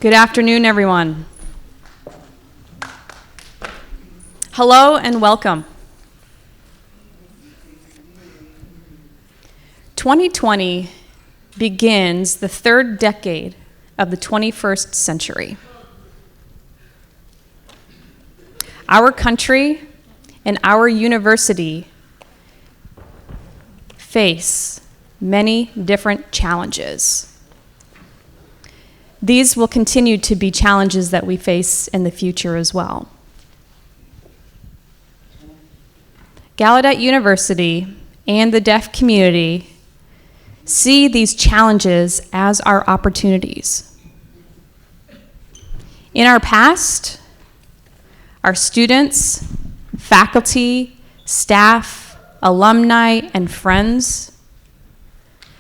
Good afternoon, everyone. Hello and welcome. 2020 begins the third decade of the 21st century. Our country and our university face many different challenges. These will continue to be challenges that we face in the future as well. Gallaudet University and the deaf community see these challenges as our opportunities. In our past, our students, faculty, staff, alumni, and friends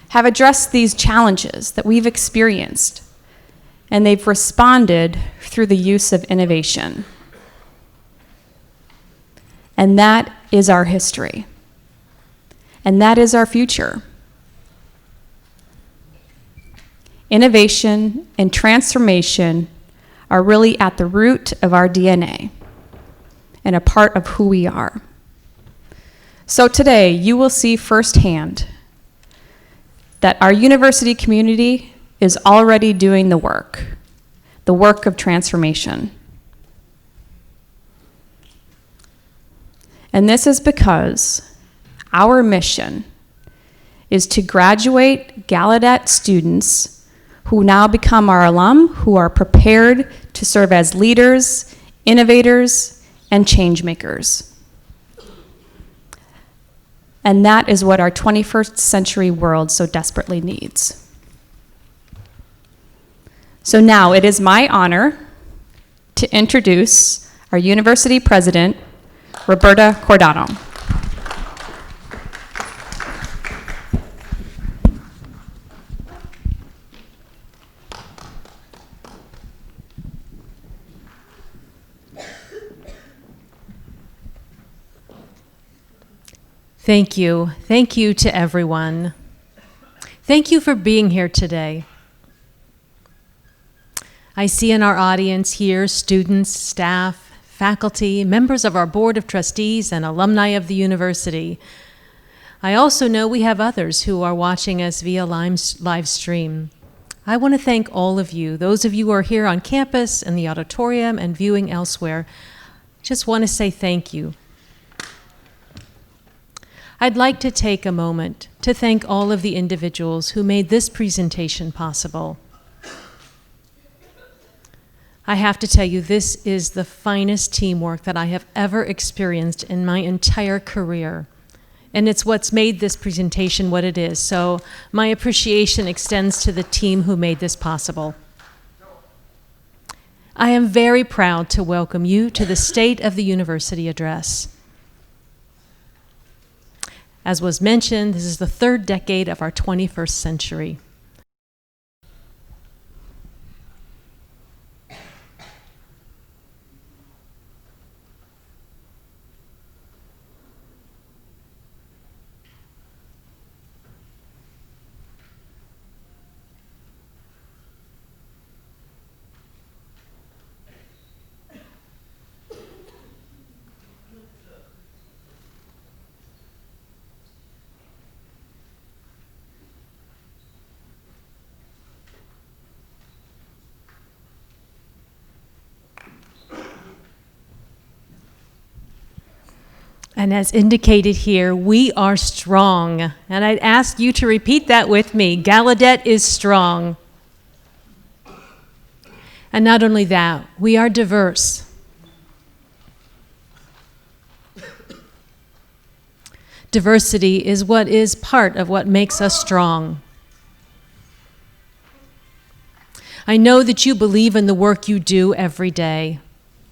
have addressed these challenges that we've experienced, and they've responded through the use of innovation. And that is our history. And that is our future. Innovation and transformation are really at the root of our DNA and a part of who we are. So today, you will see firsthand that our university community is already doing the work of transformation. And this is because our mission is to graduate Gallaudet students who now become our alum, who are prepared to serve as leaders, innovators, and change makers. And that is what our 21st century world so desperately needs. So now it is my honor to introduce our university president, Roberta Cordano. Thank you. Thank you to everyone. Thank you for being here today. I see in our audience here students, staff, faculty, members of our board of trustees, and alumni of the university. I also know we have others who are watching us via live stream. I want to thank all of you, those of you who are here on campus, in the auditorium, and viewing elsewhere. Just want to say thank you. I'd like to take a moment to thank all of the individuals who made this presentation possible. I have to tell you, this is the finest teamwork that I have ever experienced in my entire career. And it's what's made this presentation what it is. So my appreciation extends to the team who made this possible. I am very proud to welcome you to the State of the University Address. As was mentioned, this is the third decade of our 21st century. And as indicated here, we are strong. And I'd ask you to repeat that with me. Gallaudet is strong. And not only that, we are diverse. Diversity is what is part of what makes us strong. I know that you believe in the work you do every day,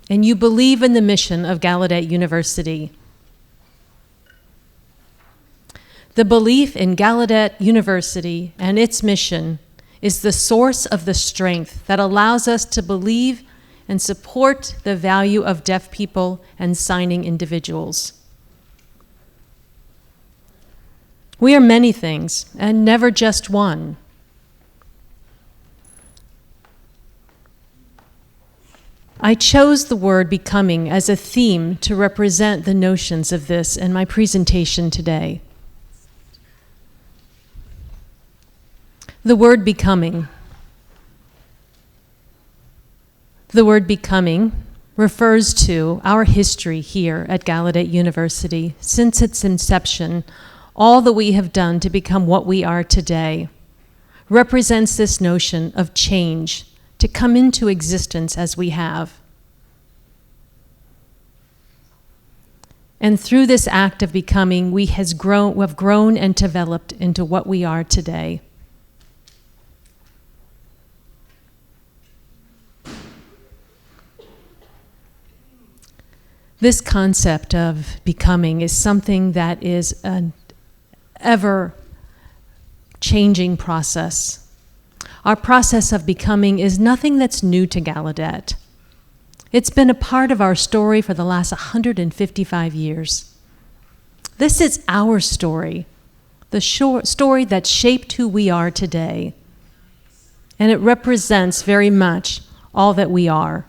and you believe in the mission of Gallaudet University. The belief in Gallaudet University and its mission is the source of the strength that allows us to believe and support the value of deaf people and signing individuals. We are many things, and never just one. I chose the word becoming as a theme to represent the notions of this in my presentation today. The word becoming. The word becoming refers to our history here at Gallaudet University since its inception, all that we have done to become what we are today, represents this notion of change, to come into existence as we have. And through this act of becoming, we have grown and developed into what we are today. This concept of becoming is something that is an ever-changing process. Our process of becoming is nothing that's new to Gallaudet. It's been a part of our story for the last 155 years. This is our story, the story that shaped who we are today. And it represents very much all that we are.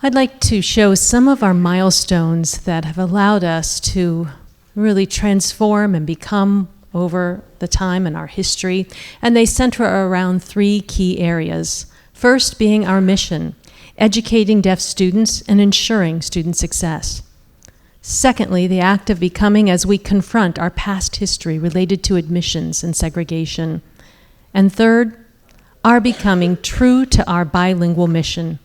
I'd like to show some of our milestones that have allowed us to really transform and become over the time in our history, and they center around three key areas. First being our mission, educating deaf students and ensuring student success. Secondly, the act of becoming as we confront our past history related to admissions and segregation. And third, our becoming true to our bilingual mission.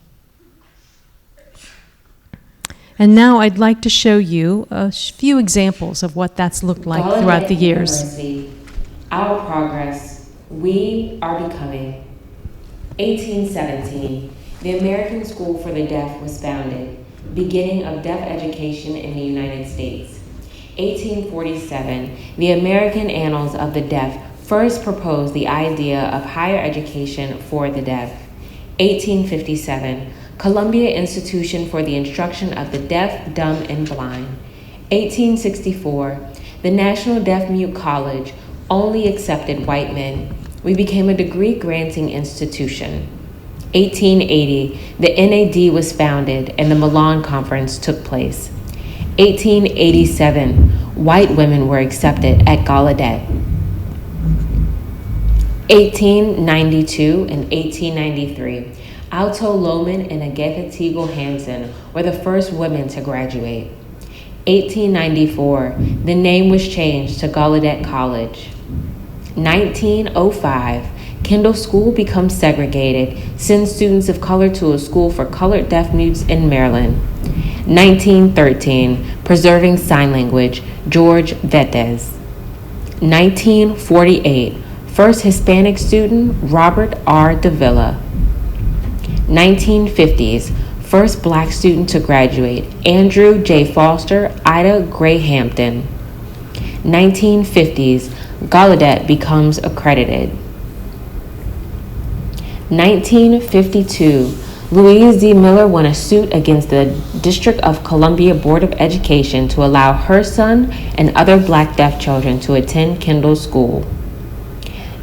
And now I'd like to show you a few examples of what that's looked like throughout the years. University, our progress, we are becoming. 1817, the American School for the Deaf was founded, beginning of deaf education in the United States. 1847, the American Annals of the Deaf first proposed the idea of higher education for the deaf. 1857, Columbia Institution for the Instruction of the Deaf, Dumb, and Blind. 1864, the National Deaf-Mute College only accepted white men. We became a degree-granting institution. 1880, the NAD was founded and the Milan Conference took place. 1887, white women were accepted at Gallaudet. 1892 and 1893, Alto Lohman and Agatha Teagle Hansen were the first women to graduate. 1894, the name was changed to Gallaudet College. 1905, Kendall School becomes segregated, sends students of color to a school for colored deaf mutes in Maryland. 1913, preserving sign language, George Vetez. 1948, first Hispanic student, Robert R. Davila. 1950s, first black student to graduate, Andrew J. Foster, Ida Gray Hampton. 1950s, Gallaudet becomes accredited. 1952, Louise D. Miller won a suit against the District of Columbia Board of Education to allow her son and other black deaf children to attend Kendall School.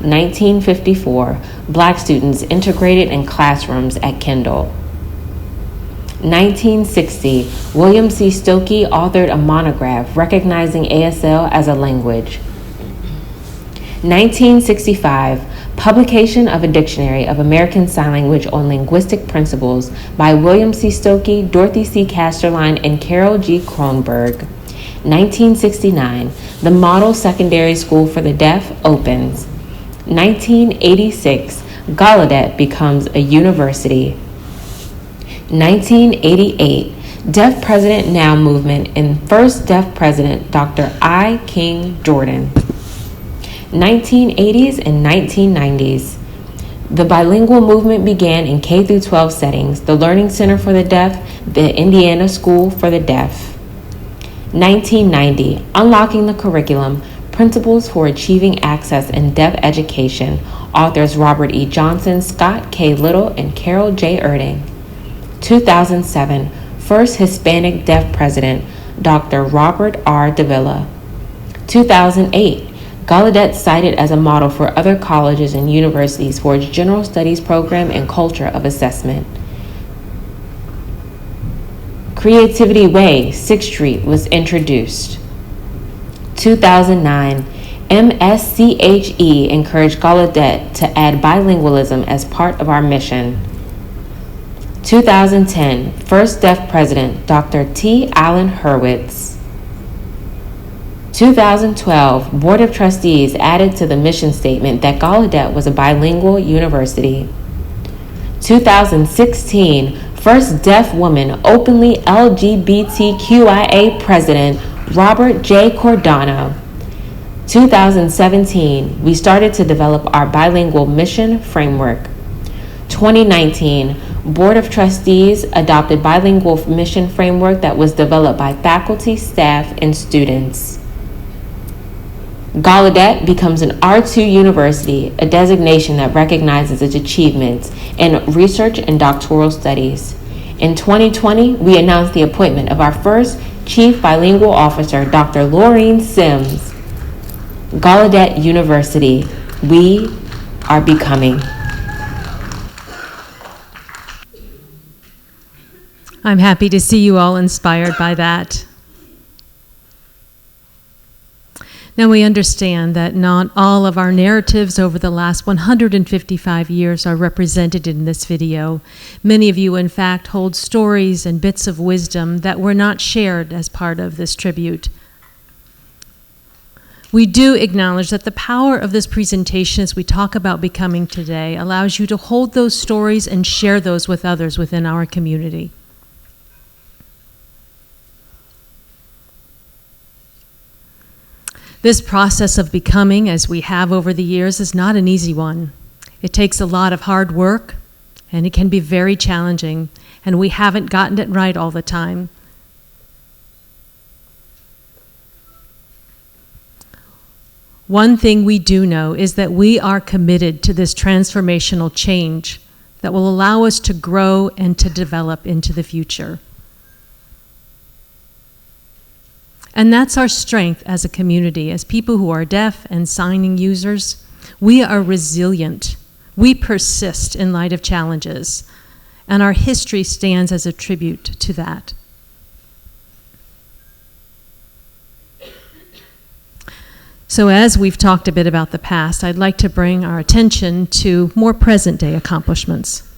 1954, black students integrated in classrooms at Kendall. 1960, William C. Stokey authored a monograph recognizing ASL as a language. 1965, publication of a dictionary of American Sign Language on linguistic principles by William C. Stokey, Dorothy C. Casterline, and Carol G. Kronberg. 1969, the Model Secondary School for the Deaf opens. 1986, Gallaudet becomes a university. 1988, Deaf President Now movement and first deaf president, Dr. I. King Jordan. 1980s and 1990s, the bilingual movement began in K-12 settings, the Learning Center for the Deaf, the Indiana School for the Deaf. 1990, unlocking the curriculum, Principles for Achieving Access in Deaf Education, authors Robert E. Johnson, Scott K. Little, and Carol J. Erding. 2007, first Hispanic deaf president, Dr. Robert R. Davila. 2008, Gallaudet cited as a model for other colleges and universities for its general studies program and culture of assessment. Creativity Way, 6th Street was introduced. 2009, MSCHE encouraged Gallaudet to add bilingualism as part of our mission. 2010, first deaf president, Dr. T. Allen Hurwitz. 2012, Board of Trustees added to the mission statement that Gallaudet was a bilingual university. 2016, first deaf woman openly LGBTQIA president, Robert J. Cordano. 2017, we started to develop our bilingual mission framework. 2019, Board of Trustees adopted bilingual mission framework that was developed by faculty, staff, and students. Gallaudet becomes an R2 university, a designation that recognizes its achievements in research and doctoral studies. In 2020, we announced the appointment of our first Chief Bilingual Officer, Dr. Laureen Sims. Gallaudet University, we are becoming. I'm happy to see you all inspired by that. Now we understand that not all of our narratives over the last 155 years are represented in this video. Many of you, in fact, hold stories and bits of wisdom that were not shared as part of this tribute. We do acknowledge that the power of this presentation as we talk about becoming today allows you to hold those stories and share those with others within our community. This process of becoming, as we have over the years, is not an easy one. It takes a lot of hard work, and it can be very challenging, and we haven't gotten it right all the time. One thing we do know is that we are committed to this transformational change that will allow us to grow and to develop into the future. And that's our strength as a community, as people who are deaf and signing users. We are resilient. We persist in light of challenges, and our history stands as a tribute to that. So as we've talked a bit about the past, I'd like to bring our attention to more present-day accomplishments.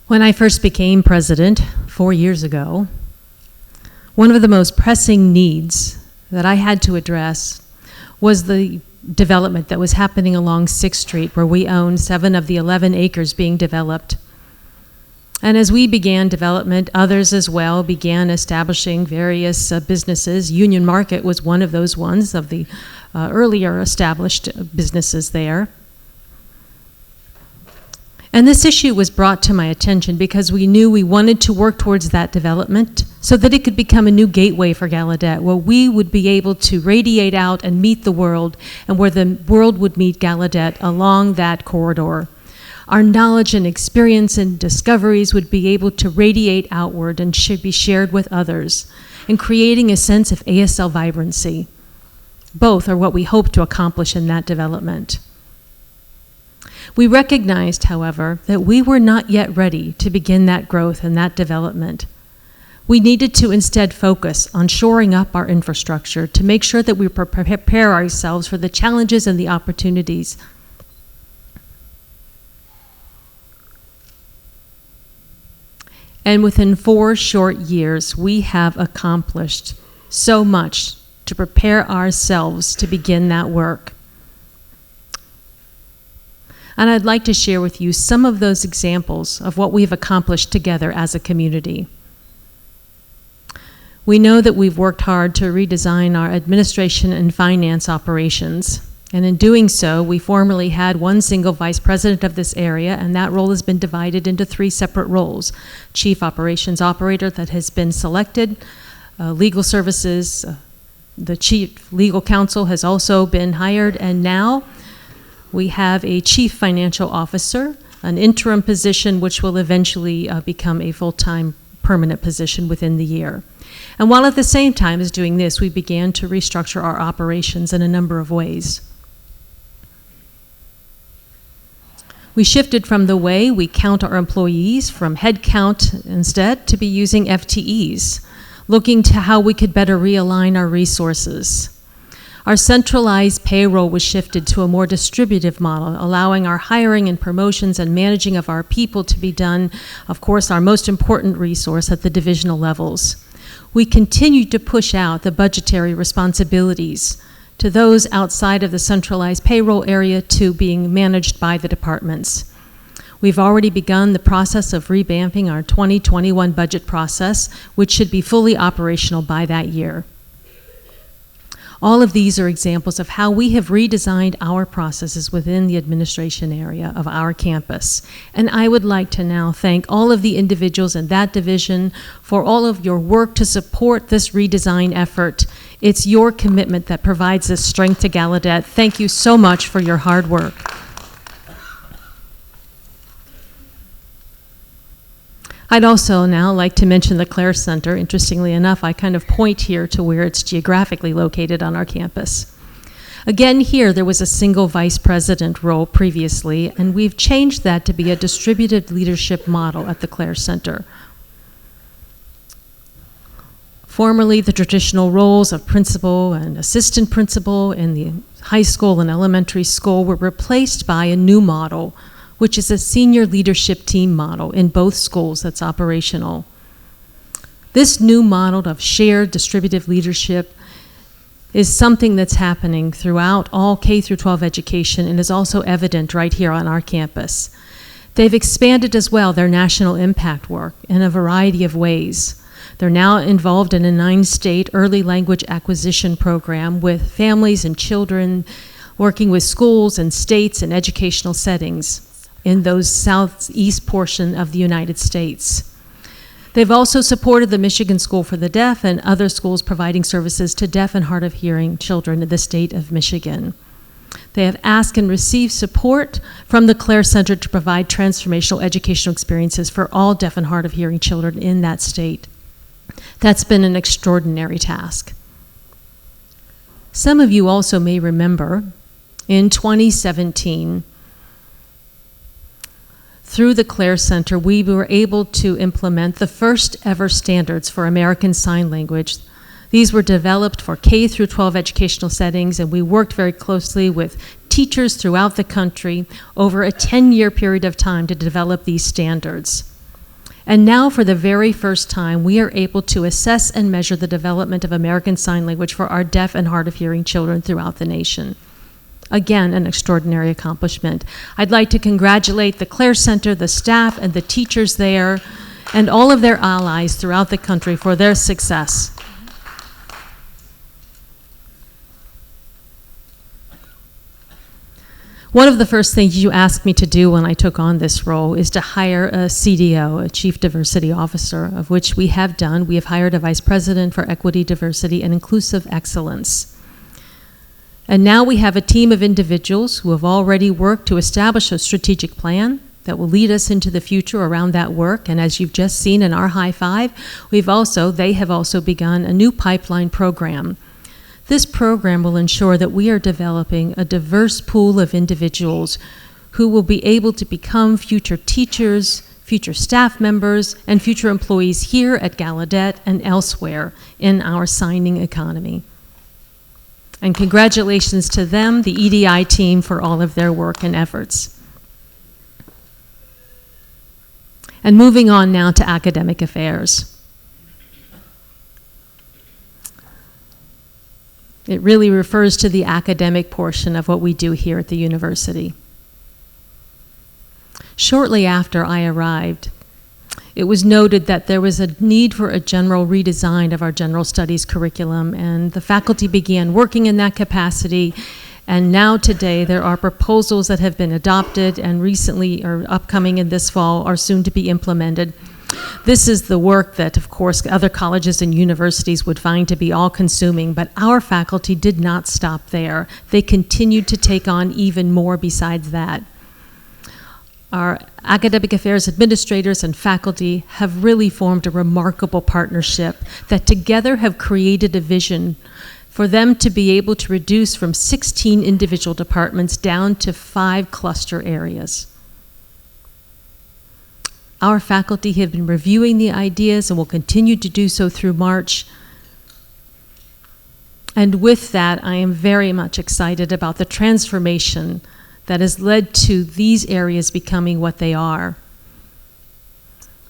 When I first became president 4 years ago, one of the most pressing needs that I had to address was the development that was happening along 6th Street, where we own 7 of the 11 acres being developed. And as we began development, others as well began establishing various businesses. Union Market was one of those ones, of the earlier established businesses there. And this issue was brought to my attention because we knew we wanted to work towards that development so that it could become a new gateway for Gallaudet, where we would be able to radiate out and meet the world, and where the world would meet Gallaudet along that corridor. Our knowledge and experience and discoveries would be able to radiate outward and should be shared with others, and creating a sense of ASL vibrancy. Both are what we hope to accomplish in that development. We recognized, however, that we were not yet ready to begin that growth and that development. We needed to instead focus on shoring up our infrastructure to make sure that we prepare ourselves for the challenges and the opportunities. And within 4 short years, we have accomplished so much to prepare ourselves to begin that work. And I'd like to share with you some of those examples of what we've accomplished together as a community. We know that we've worked hard to redesign our administration and finance operations. And in doing so, we formerly had one single vice president of this area, and that role has been divided into 3 separate roles. Chief Operations Operator that has been selected, legal services, the chief legal counsel has also been hired, and now we have a chief financial officer, an interim position which will eventually become a full-time permanent position within the year. And while at the same time as doing this, we began to restructure our operations in a number of ways. We shifted from the way we count our employees from head count instead to be using FTEs, looking to how we could better realign our resources. Our centralized payroll was shifted to a more distributive model, allowing our hiring and promotions and managing of our people to be done, of course, our most important resource at the divisional levels. We continued to push out the budgetary responsibilities to those outside of the centralized payroll area to being managed by the departments. We've already begun the process of revamping our 2021 budget process, which should be fully operational by that year. All of these are examples of how we have redesigned our processes within the administration area of our campus. And I would like to now thank all of the individuals in that division for all of your work to support this redesign effort. It's your commitment that provides this strength to Gallaudet. Thank you so much for your hard work. I'd also now like to mention the Clare Center. Interestingly enough, I kind of point here to where it's geographically located on our campus. Again, here there was a single vice president role previously, and we've changed that to be a distributed leadership model at the Clare Center. Formerly, the traditional roles of principal and assistant principal in the high school and elementary school were replaced by a new model, which is a senior leadership team model in both schools that's operational. This new model of shared distributive leadership is something that's happening throughout all K-12 education and is also evident right here on our campus. They've expanded as well their national impact work in a variety of ways. They're now involved in a 9-state early language acquisition program with families and children, working with schools and states and educational settings in those southeast portion of the United States. They've also supported the Michigan School for the Deaf and other schools providing services to deaf and hard of hearing children in the state of Michigan. They have asked and received support from the Clare Center to provide transformational educational experiences for all deaf and hard of hearing children in that state. That's been an extraordinary task. Some of you also may remember in 2017, through the Clare Center, we were able to implement the first ever standards for American Sign Language. These were developed for K-12 educational settings, and we worked very closely with teachers throughout the country over a 10-year period of time to develop these standards. And now, for the very first time, we are able to assess and measure the development of American Sign Language for our deaf and hard of hearing children throughout the nation. Again, an extraordinary accomplishment. I'd like to congratulate the Clare Center, the staff, and the teachers there, and all of their allies throughout the country for their success. One of the first things you asked me to do when I took on this role is to hire a CDO, a Chief Diversity Officer, of which we have done. We have hired a Vice President for Equity, Diversity, and Inclusive Excellence. And now we have a team of individuals who have already worked to establish a strategic plan that will lead us into the future around that work. And as you've just seen in our high five, they have also begun a new pipeline program. This program will ensure that we are developing a diverse pool of individuals who will be able to become future teachers, future staff members, and future employees here at Gallaudet and elsewhere in our signing economy. And congratulations to them, the EDI team, for all of their work and efforts. And moving on now to academic affairs. It really refers to the academic portion of what we do here at the university. Shortly after I arrived, it was noted that there was a need for a general redesign of our general studies curriculum, and the faculty began working in that capacity. And now today, there are proposals that have been adopted and recently, or upcoming in this fall, are soon to be implemented. This is the work that, of course, other colleges and universities would find to be all-consuming, but our faculty did not stop there. They continued to take on even more besides that. Our academic affairs administrators and faculty have really formed a remarkable partnership that together have created a vision for them to be able to reduce from 16 individual departments down to 5 cluster areas. Our faculty have been reviewing the ideas and will continue to do so through March. And with that, I am very much excited about the transformation that has led to these areas becoming what they are.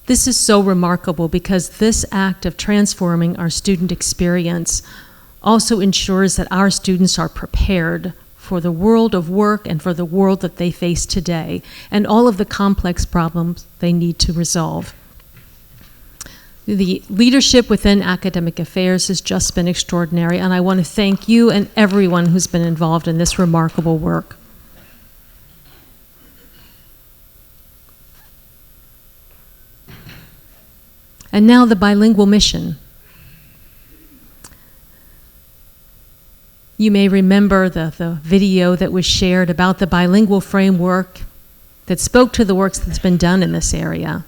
This is so remarkable because this act of transforming our student experience also ensures that our students are prepared for the world of work and for the world that they face today and all of the complex problems they need to resolve. The leadership within academic affairs has just been extraordinary, and I want to thank you and everyone who's been involved in this remarkable work. And now the bilingual mission. You may remember the video that was shared about the bilingual framework that spoke to the work that's been done in this area.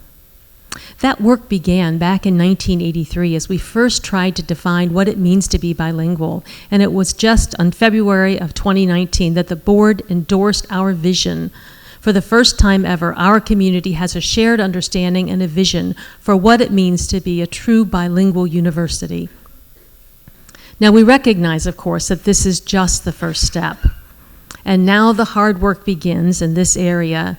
That work began back in 1983 as we first tried to define what it means to be bilingual, and it was just on February of 2019 that the board endorsed our vision. For the first time ever, our community has a shared understanding and a vision for what it means to be a true bilingual university. Now, we recognize, of course, that this is just the first step. And now the hard work begins in this area.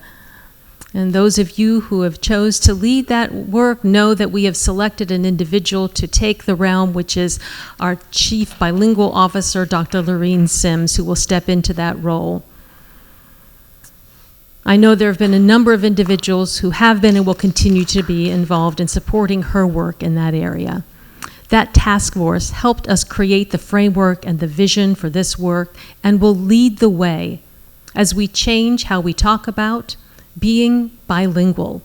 And those of you who have chose to lead that work know that we have selected an individual to take the realm, which is our Chief Bilingual Officer, Dr. Lorene Sims, who will step into that role. I know there have been a number of individuals who have been and will continue to be involved in supporting her work in that area. That task force helped us create the framework and the vision for this work and will lead the way as we change how we talk about being bilingual.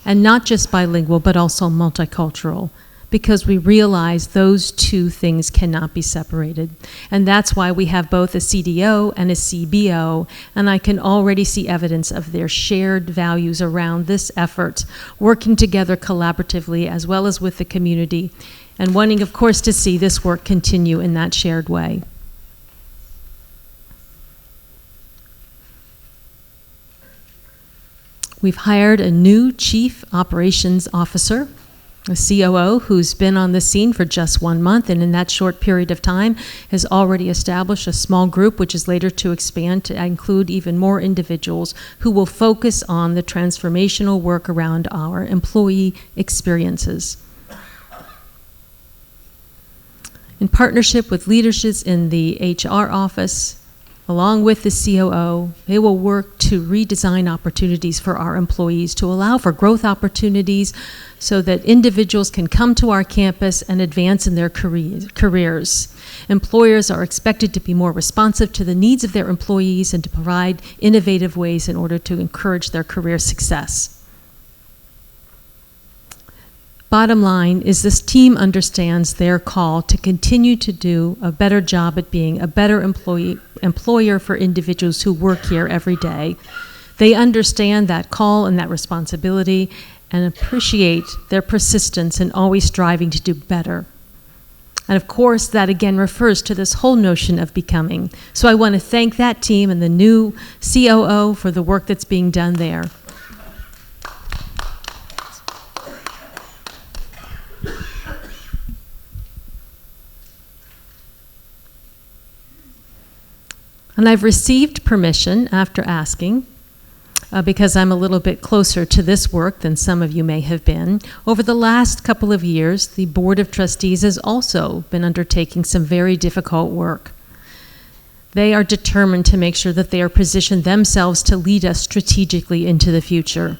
And not just bilingual, but also multicultural, because we realize those two things cannot be separated. And that's why we have both a CDO and a CBO, and I can already see evidence of their shared values around this effort, working together collaboratively as well as with the community, and wanting, of course, to see this work continue in that shared way. We've hired a new Chief Operations Officer, a COO, who's been on the scene for just 1 month, and in that short period of time has already established a small group, which is later to expand to include even more individuals who will focus on the transformational work around our employee experiences. In partnership with leaderships in the HR office, along with the COO, they will work to redesign opportunities for our employees to allow for growth opportunities so that individuals can come to our campus and advance in their careers. Employers are expected to be more responsive to the needs of their employees and to provide innovative ways in order to encourage their career success. Bottom line is this team understands their call to continue to do a better job at being a better employer for individuals who work here every day. They understand that call and that responsibility and appreciate their persistence in always striving to do better. And of course, that again refers to this whole notion of becoming. So I want to thank that team and the new COO for the work that's being done there. And I've received permission after asking, because I'm a little bit closer to this work than some of you may have been. Over the last couple of years, the Board of Trustees has also been undertaking some very difficult work. They are determined to make sure that they are positioned themselves to lead us strategically into the future.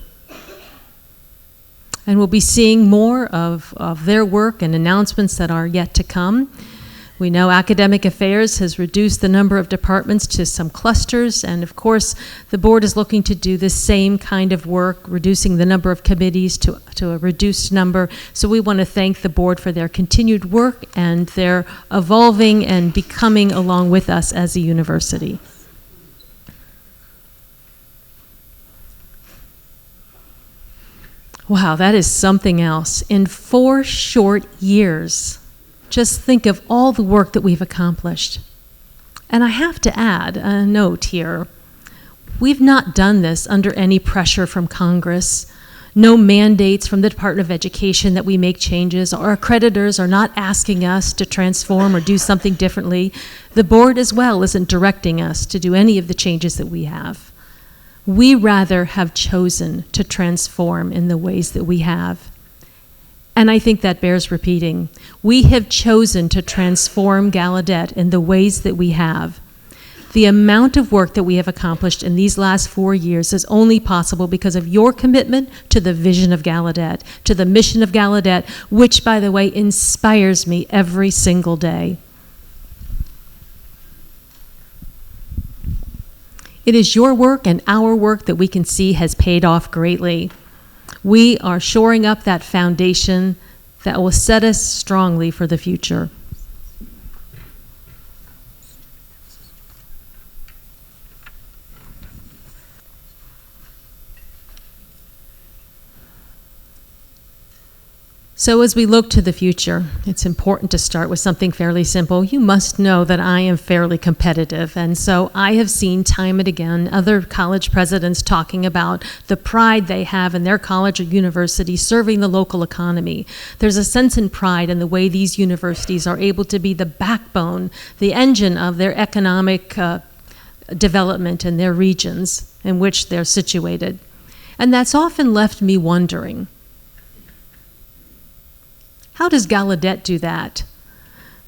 And we'll be seeing more of their work and announcements that are yet to come. We know Academic Affairs has reduced the number of departments to some clusters, and of course, the board is looking to do the same kind of work, reducing the number of committees to a reduced number. So we want to thank the board for their continued work and their evolving and becoming along with us as a university. Wow, that is something else. In 4 short years, just think of all the work that we've accomplished. And I have to add a note here. We've not done this under any pressure from Congress, no mandates from the Department of Education that we make changes. Our accreditors are not asking us to transform or do something differently. The board as well isn't directing us to do any of the changes that we have. We rather have chosen to transform in the ways that we have. And I think that bears repeating. We have chosen to transform Gallaudet in the ways that we have. The amount of work that we have accomplished in these last 4 years is only possible because of your commitment to the vision of Gallaudet, to the mission of Gallaudet, which, by the way, inspires me every single day. It is your work and our work that we can see has paid off greatly. We are shoring up that foundation that will set us strongly for the future. So as we look to the future, it's important to start with something fairly simple. You must know that I am fairly competitive, and so I have seen time and again other college presidents talking about the pride they have in their college or university serving the local economy. There's a sense and pride in the way these universities are able to be the backbone, the engine of their economic development in their regions in which they're situated. And that's often left me wondering, how does Gallaudet do that?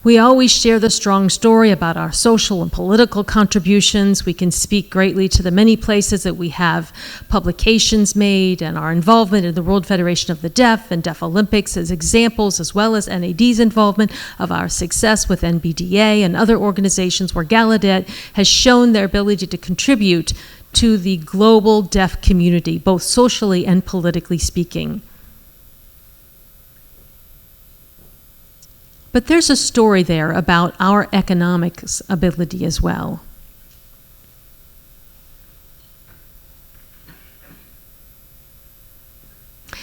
We always share the strong story about our social and political contributions. We can speak greatly to the many places that we have publications made and our involvement in the World Federation of the Deaf and Deaf Olympics as examples, as well as NAD's involvement of our success with NBDA and other organizations where Gallaudet has shown their ability to contribute to the global deaf community, both socially and politically speaking. But there's a story there about our economic ability as well.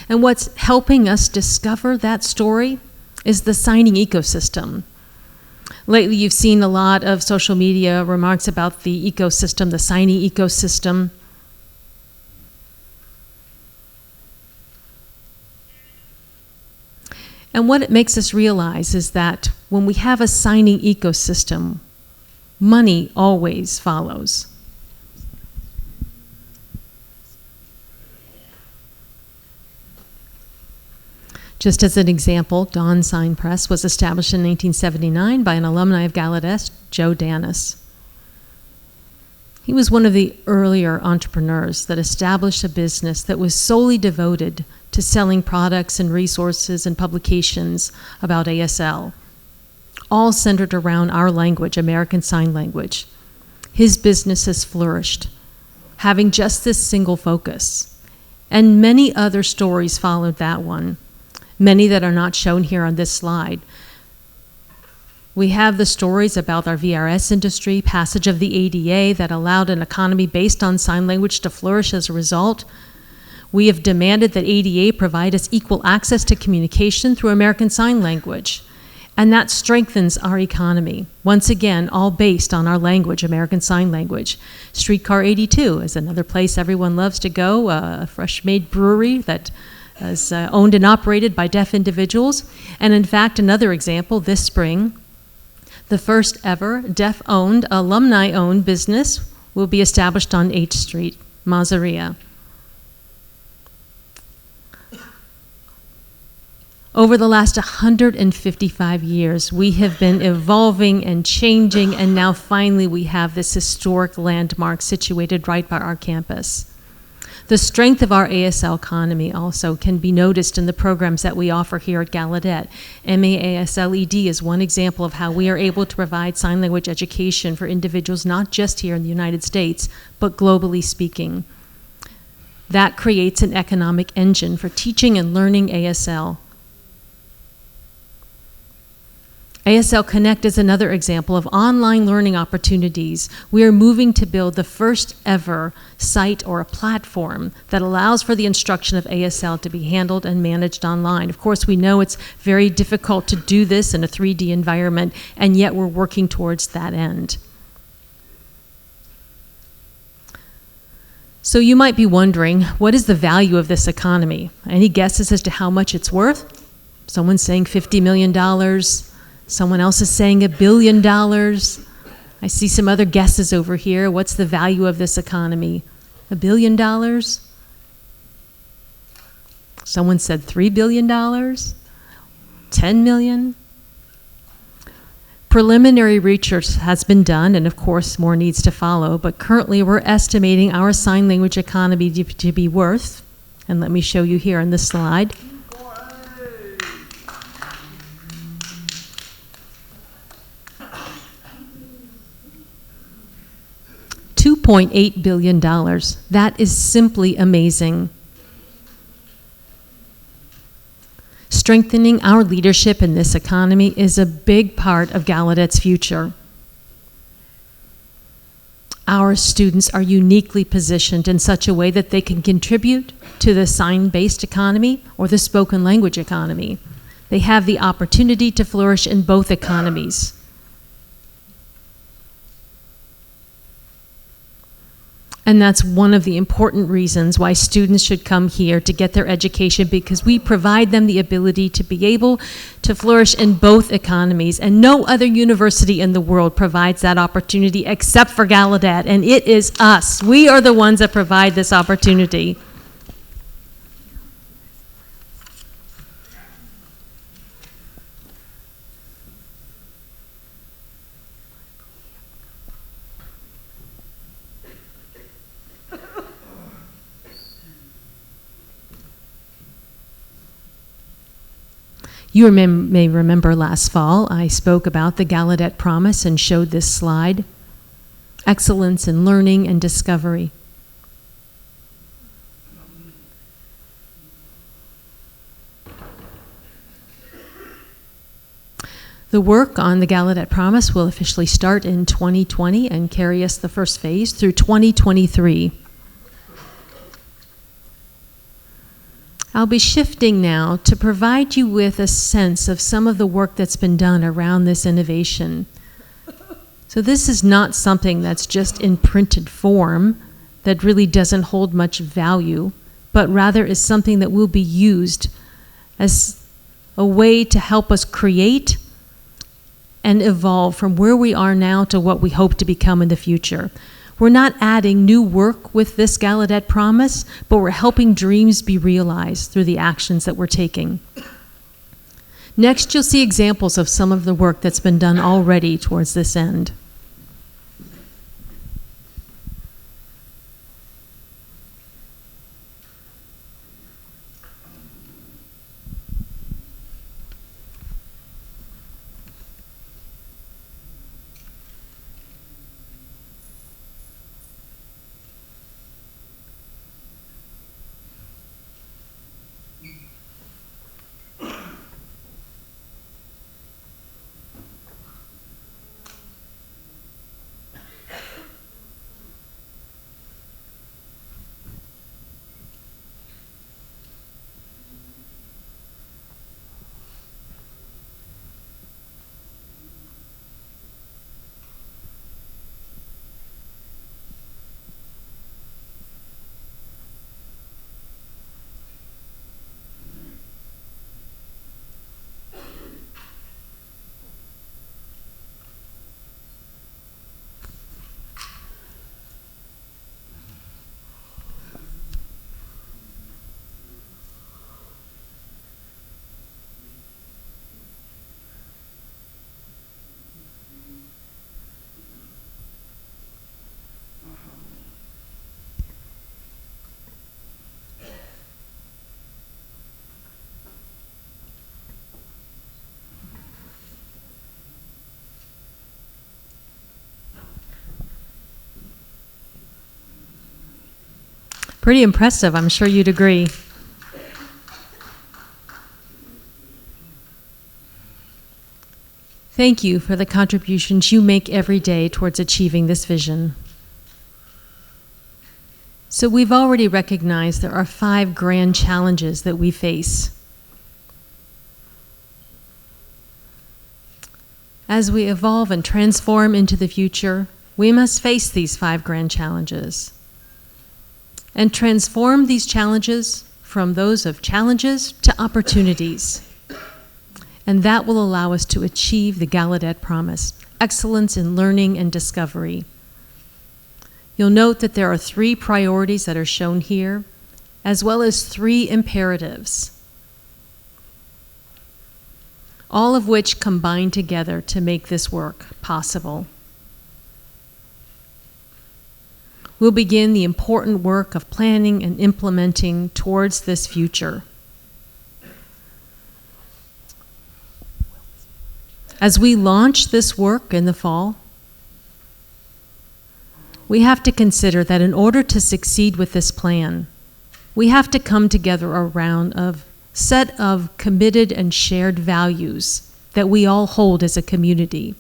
And what's helping us discover that story is the signing ecosystem. Lately, you've seen a lot of social media remarks about the ecosystem, the signing ecosystem. And what it makes us realize is that when we have a signing ecosystem, money always follows. Just as an example, Dawn Sign Press was established in 1979 by an alumni of Gallaudet, Joe Danis. He was one of the earlier entrepreneurs that established a business that was solely devoted to selling products and resources and publications about ASL, all centered around our language, American Sign Language. His business has flourished, having just this single focus. And many other stories followed that one, many that are not shown here on this slide. We have the stories about our VRS industry, passage of the ADA that allowed an economy based on sign language to flourish as a result. We have demanded that ADA provide us equal access to communication through American Sign Language, and that strengthens our economy. Once again, all based on our language, American Sign Language. Streetcar 82 is another place everyone loves to go, a fresh-made brewery that is owned and operated by deaf individuals. And in fact, another example, this spring, the first ever deaf-owned, alumni-owned business will be established on 8th Street, Mazzeria. Over the last 155 years, we have been evolving and changing, and now finally we have this historic landmark situated right by our campus. The strength of our ASL economy also can be noticed in the programs that we offer here at Gallaudet. MAASLED is one example of how we are able to provide sign language education for individuals not just here in the United States, but globally speaking. That creates an economic engine for teaching and learning ASL. ASL Connect is another example of online learning opportunities. We are moving to build the first ever site or a platform that allows for the instruction of ASL to be handled and managed online. Of course, we know it's very difficult to do this in a 3D environment, and yet we're working towards that end. So you might be wondering, what is the value of this economy? Any guesses as to how much it's worth? Someone's saying $50 million. Someone else is saying $1 billion. I see some other guesses over here. What's the value of this economy? $1 billion? Someone said $3 billion? $10 million? Preliminary research has been done, and of course more needs to follow, but currently we're estimating our sign language economy to be worth, and let me show you here on this slide, $2.8 billion. That is simply amazing. Strengthening our leadership in this economy is a big part of Gallaudet's future. Our students are uniquely positioned in such a way that they can contribute to the sign-based economy or the spoken language economy. They have the opportunity to flourish in both economies. And that's one of the important reasons why students should come here to get their education, because we provide them the ability to be able to flourish in both economies. And no other university in the world provides that opportunity except for Gallaudet, and it is us. We are the ones that provide this opportunity. You may remember last fall, I spoke about the Gallaudet Promise and showed this slide, excellence in learning and discovery. The work on the Gallaudet Promise will officially start in 2020 and carry us the first phase through 2023. I'll be shifting now to provide you with a sense of some of the work that's been done around this innovation. So this is not something that's just in printed form that really doesn't hold much value, but rather is something that will be used as a way to help us create and evolve from where we are now to what we hope to become in the future. We're not adding new work with this Gallaudet Promise, but we're helping dreams be realized through the actions that we're taking. Next, you'll see examples of some of the work that's been done already towards this end. Pretty impressive, I'm sure you'd agree. Thank you for the contributions you make every day towards achieving this vision. So we've already recognized there are 5 grand challenges that we face. As we evolve and transform into the future, we must face these 5 grand challenges and transform these challenges from those of challenges to opportunities. And that will allow us to achieve the Gallaudet promise, excellence in learning and discovery. You'll note that there are 3 priorities that are shown here, as well as 3 imperatives, all of which combine together to make this work possible. We'll begin the important work of planning and implementing towards this future. As we launch this work in the fall, we have to consider that in order to succeed with this plan, we have to come together around a set of committed and shared values that we all hold as a community.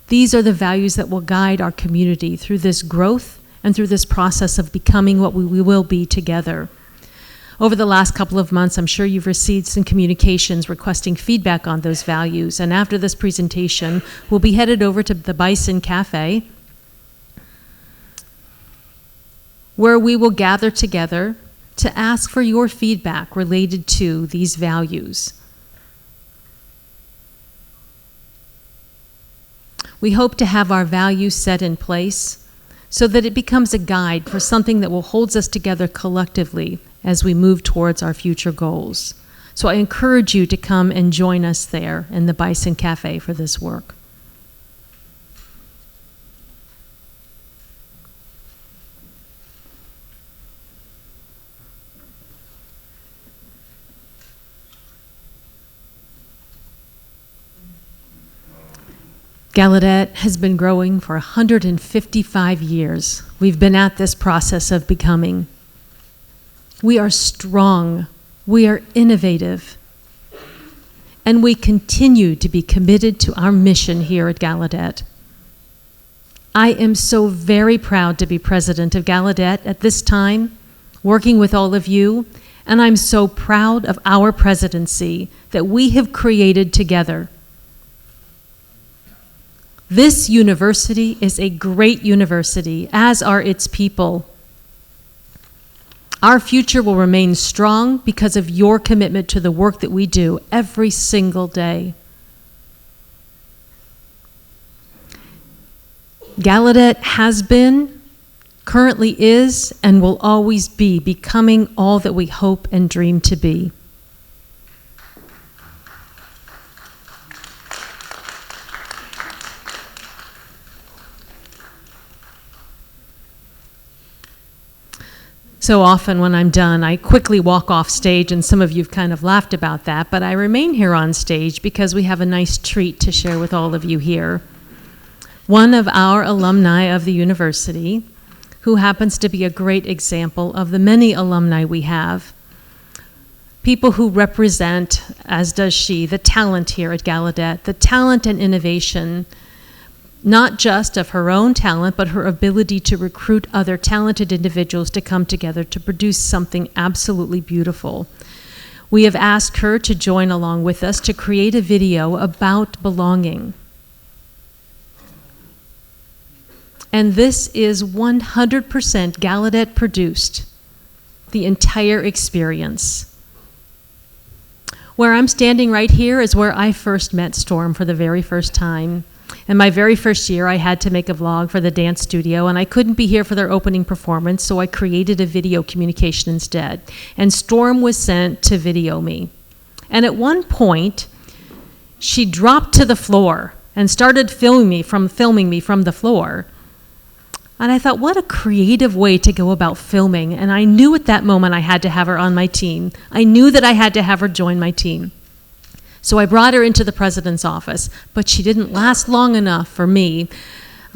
These are the values that will guide our community through this growth and through this process of becoming what we will be together. Over the last couple of months, I'm sure you've received some communications requesting feedback on those values, and after this presentation, we'll be headed over to the Bison Cafe, where we will gather together to ask for your feedback related to these values. We hope to have our values set in place so that it becomes a guide for something that will hold us together collectively as we move towards our future goals. So I encourage you to come and join us there in the Bison Cafe for this work. Gallaudet has been growing for 155 years. We've been at this process of becoming. We are strong, we are innovative, and we continue to be committed to our mission here at Gallaudet. I am so very proud to be president of Gallaudet at this time, working with all of you, and I'm so proud of our presidency that we have created together. This university is a great university, as are its people. Our future will remain strong because of your commitment to the work that we do every single day. Gallaudet has been, currently is, and will always be becoming all that we hope and dream to be. So often when I'm done, I quickly walk off stage, and some of you've kind of laughed about that, but I remain here on stage because we have a nice treat to share with all of you here. One of our alumni of the university, who happens to be a great example of the many alumni we have, people who represent, as does she, the talent here at Gallaudet, the talent and innovation, not just of her own talent, but her ability to recruit other talented individuals to come together to produce something absolutely beautiful. We have asked her to join along with us to create a video about belonging. And this is 100% Gallaudet produced, the entire experience. Where I'm standing right here is where I first met Storm for the very first time. In my very first year, I had to make a vlog for the dance studio, and I couldn't be here for their opening performance, so I created a video communication instead. And Storm was sent to video me. And at one point, she dropped to the floor and started filming me from the floor. And I thought, what a creative way to go about filming. And I knew at that moment I had to have her on my team. I knew that I had to have her join my team. So I brought her into the president's office, but she didn't last long enough for me.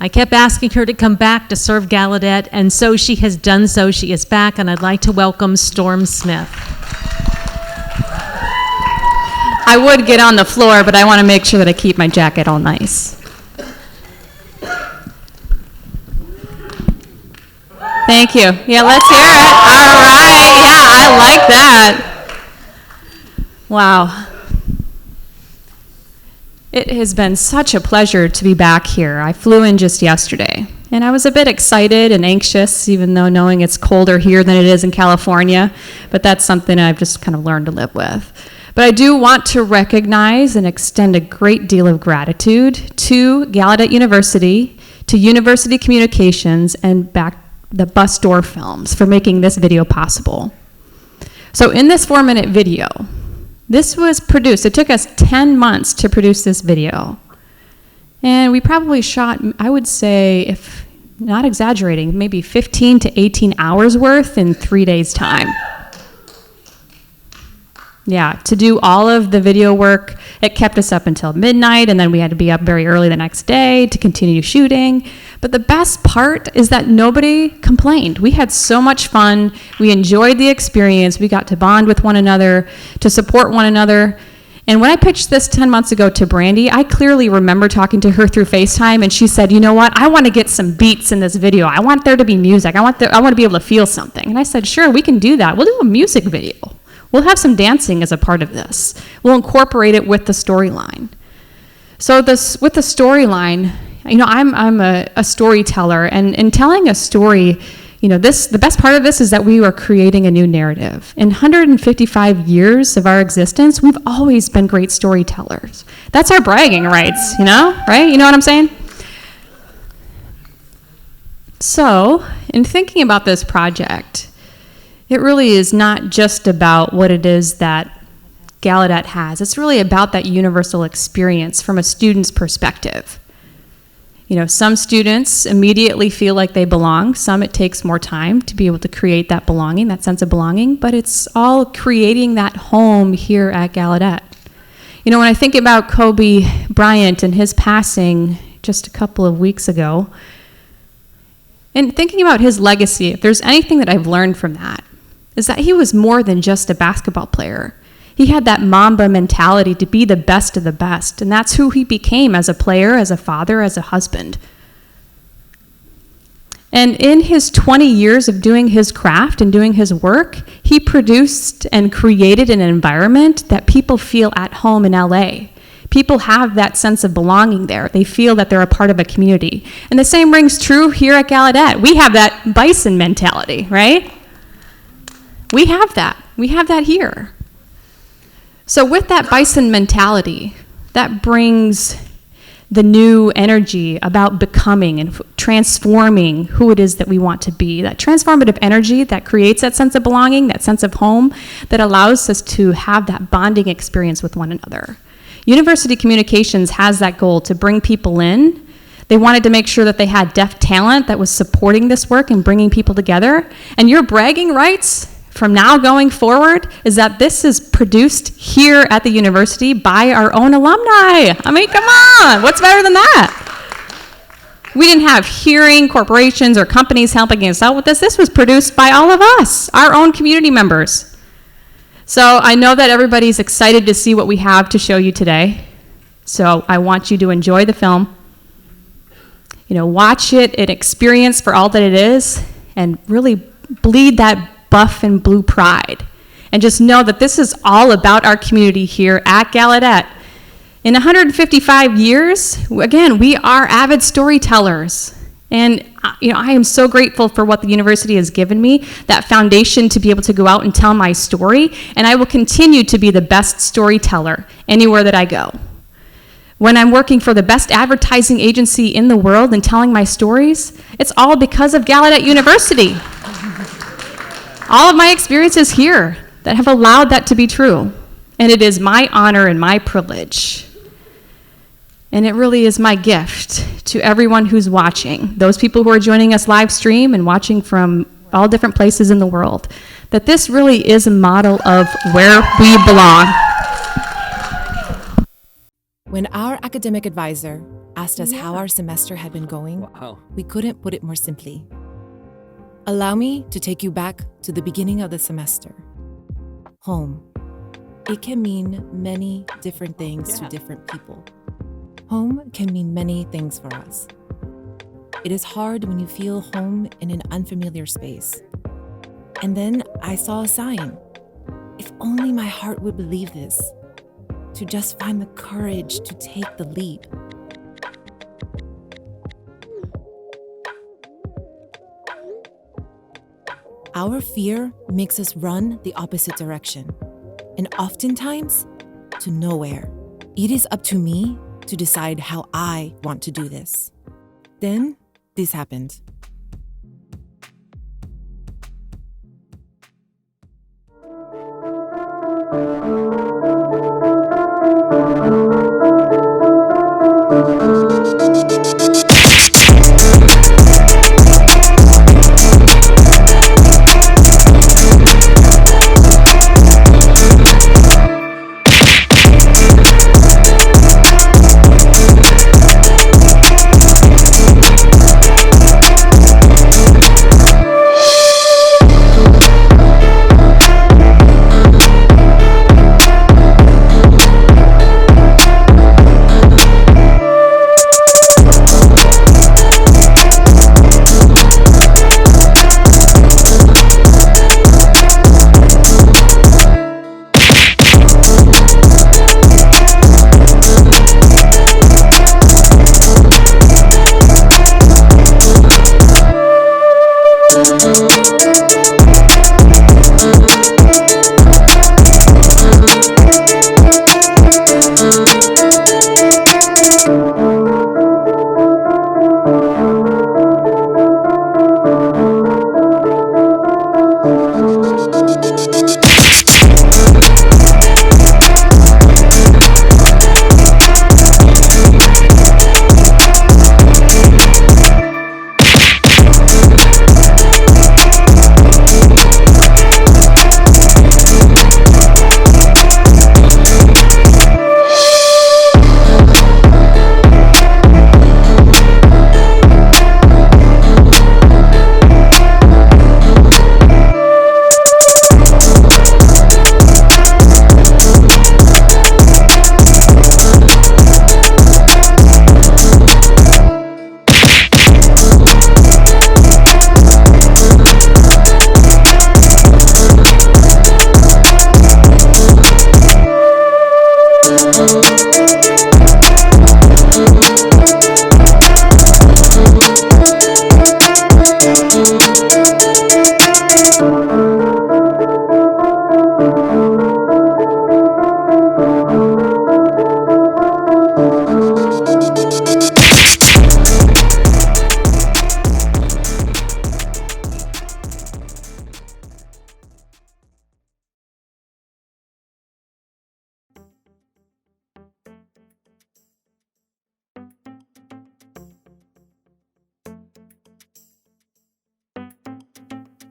I kept asking her to come back to serve Gallaudet, and so she has done so. She is back, and I'd like to welcome Storm Smith. I would get on the floor, but I want to make sure that I keep my jacket all nice. Thank you. Yeah, let's hear it. All right. Yeah, I like that. Wow. It has been such a pleasure to be back here. I flew in just yesterday, and I was a bit excited and anxious, even though knowing it's colder here than it is in California, but that's something I've just kind of learned to live with. But I do want to recognize and extend a great deal of gratitude to Gallaudet University, to University Communications, and the Bus Door Films for making this video possible. So in this 4-minute video, this was produced, it took us 10 months to produce this video. And we probably shot, I would say, if not exaggerating, maybe 15 to 18 hours worth in 3 days' time. Yeah, to do all of the video work, it kept us up until midnight, and then we had to be up very early the next day to continue shooting. But the best part is that nobody complained. We had so much fun. We enjoyed the experience. We got to bond with one another, to support one another. And when I pitched this 10 months ago to Brandy, I clearly remember talking to her through FaceTime, and she said, you know what, I want to get some beats in this video. I want there to be music. I want to be able to feel something. And I said, sure, we can do that. We'll do a music video. We'll have some dancing as a part of this. We'll incorporate it with the storyline. So with the storyline, you know, I'm a storyteller, and in telling a story, you know, the best part of this is that we are creating a new narrative. In 155 years of our existence, we've always been great storytellers. That's our bragging rights, you know, right? You know what I'm saying? So, in thinking about this project, it really is not just about what it is that Gallaudet has. It's really about that universal experience from a student's perspective. You know, some students immediately feel like they belong. Some it takes more time to be able to create that belonging, that sense of belonging, but it's all creating that home here at Gallaudet. You know, when I think about Kobe Bryant and his passing just a couple of weeks ago, and thinking about his legacy, if there's anything that I've learned from that, is that he was more than just a basketball player. He had that Mamba mentality to be the best of the best, and that's who he became as a player, as a father, as a husband. And in his 20 years of doing his craft and doing his work, he produced and created an environment that people feel at home in LA. People have that sense of belonging there. They feel that they're a part of a community. And the same rings true here at Gallaudet. We have that bison mentality, right? We have that. We have that here. So with that bison mentality, that brings the new energy about becoming and transforming who it is that we want to be. That transformative energy that creates that sense of belonging, that sense of home, that allows us to have that bonding experience with one another. University Communications has that goal to bring people in. They wanted to make sure that they had deaf talent that was supporting this work and bringing people together. And your bragging rights from now going forward is that this is produced here at the university by our own alumni. I mean, come on, what's better than that? We didn't have hearing corporations or companies helping us out with this. This was produced by all of us, our own community members. So I know that everybody's excited to see what we have to show you today. So I want you to enjoy the film. You know, watch it and experience for all that it is, and really bleed that buff and blue pride. And just know that this is all about our community here at Gallaudet. In 155 years, again, we are avid storytellers. And you know, I am so grateful for what the university has given me, that foundation to be able to go out and tell my story. And I will continue to be the best storyteller anywhere that I go. When I'm working for the best advertising agency in the world and telling my stories, it's all because of Gallaudet University. All of my experiences here that have allowed that to be true. And it is my honor and my privilege. And it really is my gift to everyone who's watching, those people who are joining us live stream and watching from all different places in the world, that this really is a model of where we belong. When our academic advisor asked us how our semester had been going, Wow. we couldn't put it more simply. Allow me to take you back to the beginning of the semester. Home. It can mean many different things to different people. Home can mean many things for us. It is hard when you feel home in an unfamiliar space. And then I saw a sign. If only my heart would believe this, to just find the courage to take the leap. Our fear makes us run the opposite direction, and oftentimes to nowhere. It is up to me to decide how I want to do this. Then this happened.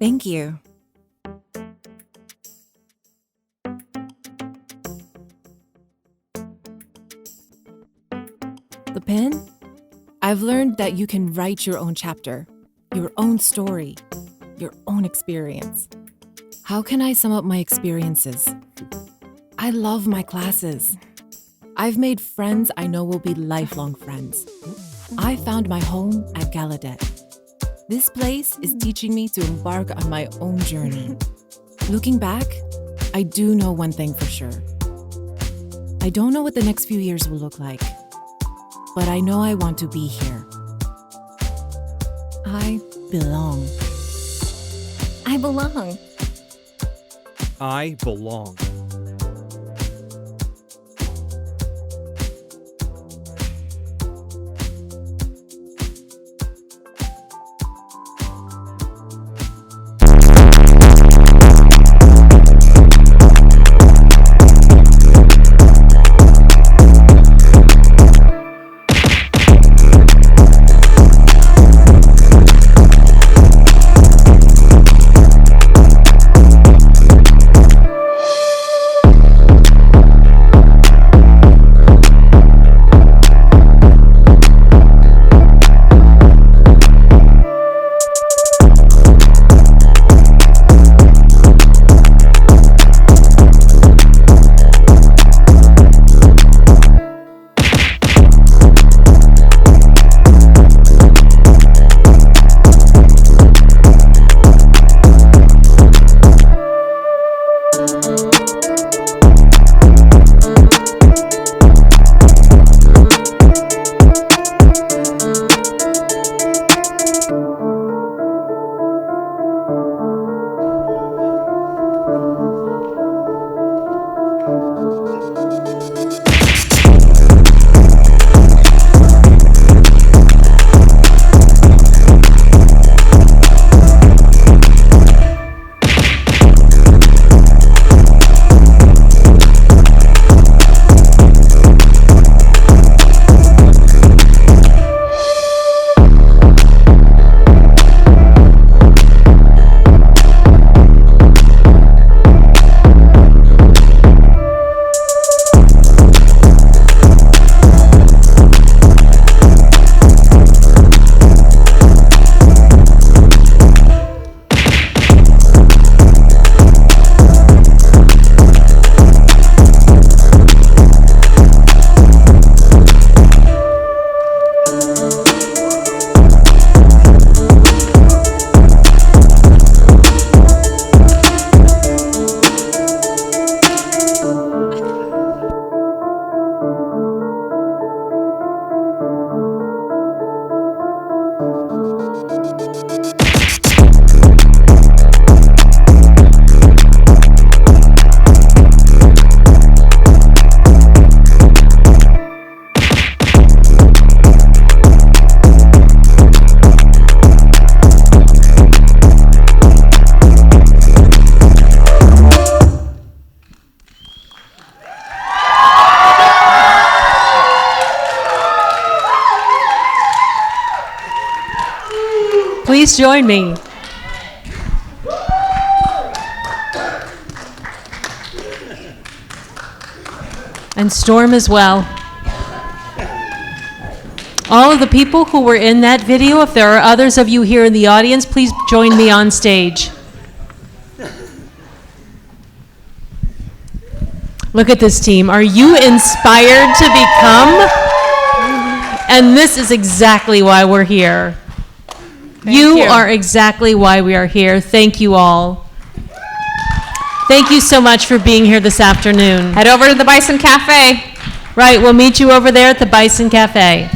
Thank you. The pen? I've learned that you can write your own chapter, your own story, your own experience. How can I sum up my experiences? I love my classes. I've made friends I know will be lifelong friends. I found my home at Gallaudet. This place is teaching me to embark on my own journey. Looking back, I do know one thing for sure. I don't know what the next few years will look like, but I know I want to be here. I belong. I belong. I belong. Please join me. And Storm as well. All of the people who were in that video, if there are others of you here in the audience, please join me on stage. Look at this team. Are you inspired to become? And this is exactly why we're here. You are exactly why we are here. Thank you all. Thank you so much for being here this afternoon. Head over to the Bison Cafe. Right, we'll meet you over there at the Bison Cafe.